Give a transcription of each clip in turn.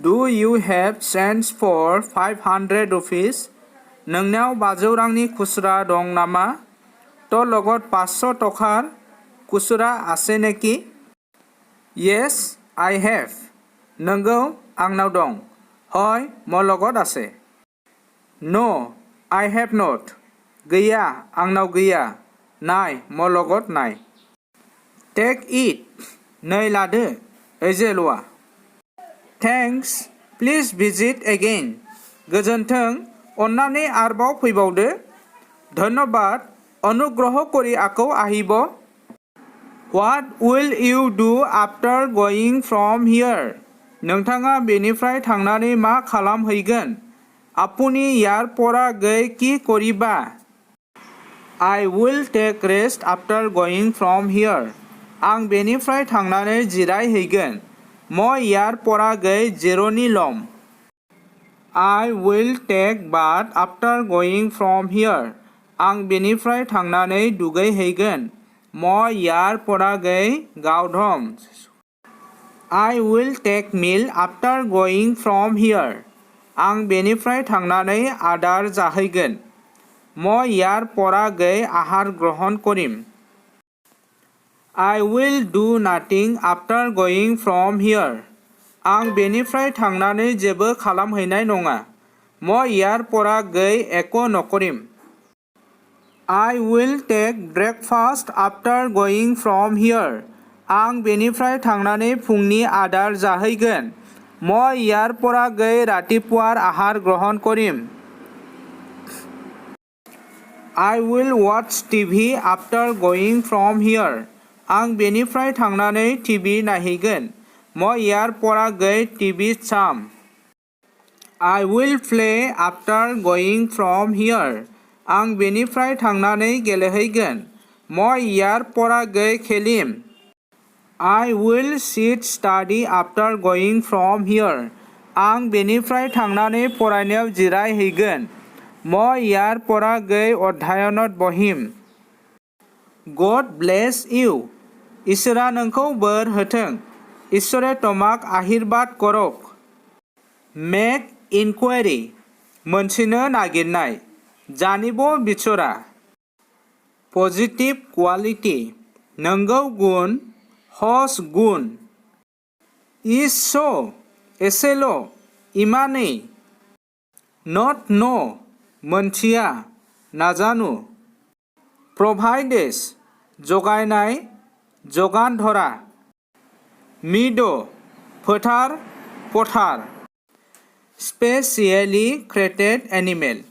Do you have change for 500 rupees? नोंनाव 500 रांनि खुस्रा दं नामा? तो লগত 500 टकार खुस्रा আছে নেকি? Yes, I have. नंगौ, आंनाव दं। হয়, মোৰ লগত আছে। No, I have not. गैया, आंनाव गैया। নাই, মোৰ লগত নাই। Take it. नै लादो, ओइजे लआ। Thanks. Please visit again. गोजोन्थों, अन्नानै आरोबाव फैबावदो। धन्यबाद, अनुग्रह करि आकौ আহিব। What will you do after going from here? नोंथाङा बेनिफ्राय थांनानै मा खालामहैगोन? আপুনি ইয়াৰ পৰা গৈ কি কৰিবা? I will take rest after going from here. आं बेनिफ्राय थांनानै जिरायहैगोन। মই ইয়াৰ পৰা গৈ জিৰণি ল'ম। I will take bath after going from here. आं बेनिफ्राय थांनानै दुगैहैगोन। মই ইয়াৰ পৰা গৈ গাও ধুম। I will take meal after going from here. आं बेनिफ्राय थांनानै आदार जाहैगोन। মই ইয়াৰ পৰা গৈ আহাৰ গ্ৰহণ কৰিম। I will do nothing after going from here. आं बेनिफ्राय थांनानै जेबो खालामहैनाय नङा। মই ইয়াৰ পৰা গৈ একো নকৰিম। I will take breakfast after going from here. आं बेनिफ्राय थांनानै फुंनि आदार जाहैगोन। মই ইয়াৰ পৰা গৈ ৰাতিপুৱাৰ আহাৰ গ্ৰহণ কৰিম। I will watch TV after going from here. आं बेनिफ्राय थांनानै टिभि नायहैगोन। মই ইয়াৰ পৰা গৈ টিভি চাম। I will play after going from here. आं बेनिफ्राय थांनानै गेलेहैगोन। মই ইয়াৰ পৰা গৈ খেলিম। I will sit study after going from here. आं बेनिफ्राय थांनानै फरायनायाव जिरायहैगोन। মই ইয়াৰ পৰা গৈ अध्ययনত बहिम। God bless you. इसोरा नोंखौ बोर होथों। ঈশ্বৰে তোমাক आशीर्बाद কৰক। Make inquiry. मोनथिनो नागिरनाय। জানিব বিচৰা। Positive quality. नंगौ गुन, সঁচ गुन। Is so. Essel', इमानै। Not know. मोनथिया, नाजानु। Provides. जगायनाय, जगान धरा। Meadow. फोथार, पथार। Specially created animal.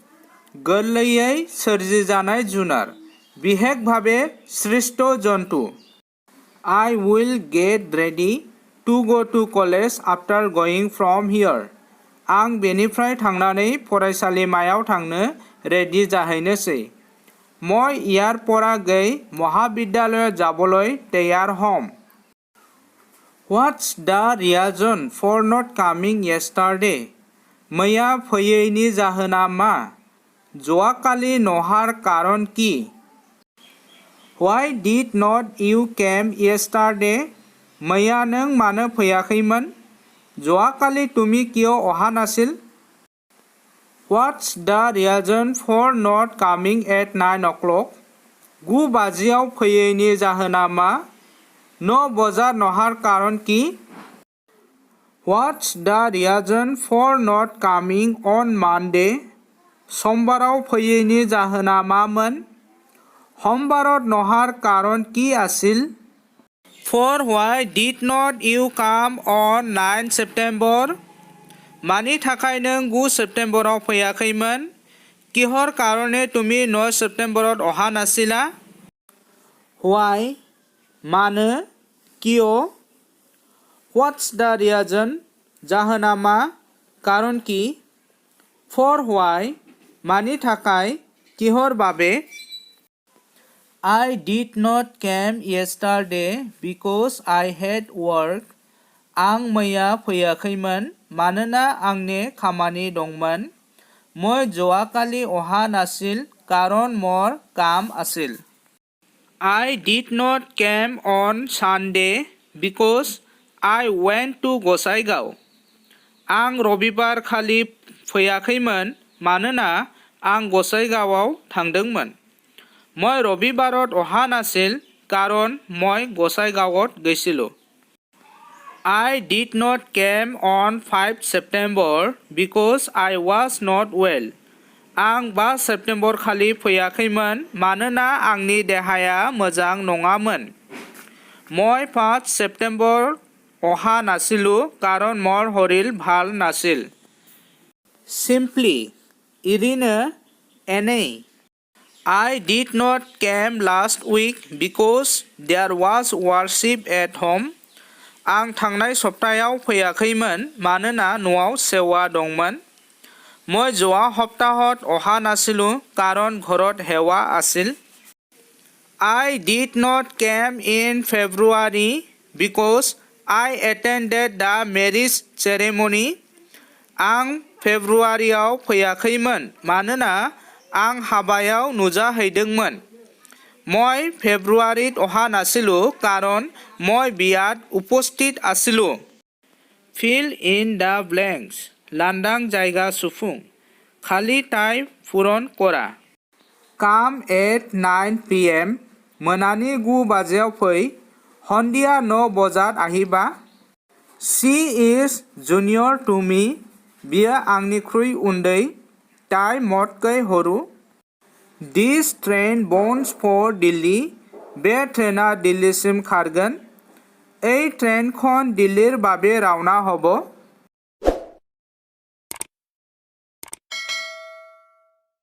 गोरलैयै सोरजिजानाय जुनार, बिहेकभावे सृष्ट जन्तु। I will get ready to go to college after going from here. आं बेनिफ्राय थांनानै फरायसालिमायाव थांनो रेडि जाहैनोसै। মই ইয়াৰ পৰা গৈ মহাবিদ্যালয়ত যাবলৈ তৈয়াৰ হ'ম। What's the reason for not coming yesterday? मैया फैयैनि जाहोना मा? যোৱাকালি নহাৰ কাৰণ কি? Why did not you come yesterday? मैया नों मानो फैयाखैमोन? যোৱাকালি তুমি কিয় অহা নাছিল? What's the reason for not coming at 9 o'clock? 9 बाजियाव फैयैनि जाहोना मा? 9 बजार नহাৰ কাৰণ কি? What's the reason for not coming on Monday? सोमबाराव फैयैनि जाहोना मामोन? সোমবাৰত নহাৰ কাৰণ কি আছিল? For why did not you come on 9 September? मानि थाखाय नों 9 सेप्टेम्बराव फैयाखैमोन? किहर कारणे तुमी 9 सेप्टेम्बराव अहा नासिला? Why? मानो? कियो? What's the reason? जाहोना मा? कारण की? For why? मानि थाखाय? किहर बाबे? I did not come yesterday because I had work. आं मैया फैयाखैमोन मानोना आंने खामानि दंमोन। মই যোৱাকালি অহা নাছিল কাৰণ মোৰ কাম আছিল। I did not come on Sunday because I went to Gossaigaon. आं रबिबार खालि फैयाखैमोन मानोना आं गसाइगावआव थांदोंमोन। মই ৰবিবাৰত অহা নাছিল কাৰণ মই গসাইগাঁৱত গৈছিলোঁ। I did not came on 5 September because I was not well. आं 5 सेप्टेम्बर खालि फैयाखैमोन मानोना आंनि देहाया मोजां नङामोन। মই 5 सेप्टेम्बर অহা নাছিলোঁ কাৰণ মোৰ শৰীৰ ভাল নাছিল। Simply এৰিনো এনেই I did not came last week because there was worship at home. आं थांनाय सप्तायाव फैयाखैमोन मानोना न'आव सेवा दंमोन। মই যোৱা সপ্তাহত অহা নাছিলোঁ কাৰণ ঘৰত সেৱা আছিল। I did not came in February because I attended the marriage ceremony. आं फेब्रुवारियाव फैयाखैमोन मानोना आं हाबायाव नुजाहैदोंमोन। মই ফেব্ৰুৱাৰীত অহা নাছিলোঁ কাৰণ মই বিয়াত উপস্থিত আছিলোঁ। Fill in the blanks. লান্দাং জায়গা সুফুং। খালি ঠাই পূৰণ কৰা। Come at 9 p.m. मोनानि 9 बाजियाव फै। सन्धिया 9 बजात আহিবা। She is junior to me. बियो आंनिख्रुइ उन्दै। ताइ मतकै सरू। This train bound for Delhi. बे ट्रेना दिल्लीसिम खारगोन। এই ট্ৰেইনখন দিল্লীৰ বাবে ৰাওনা হ'ব।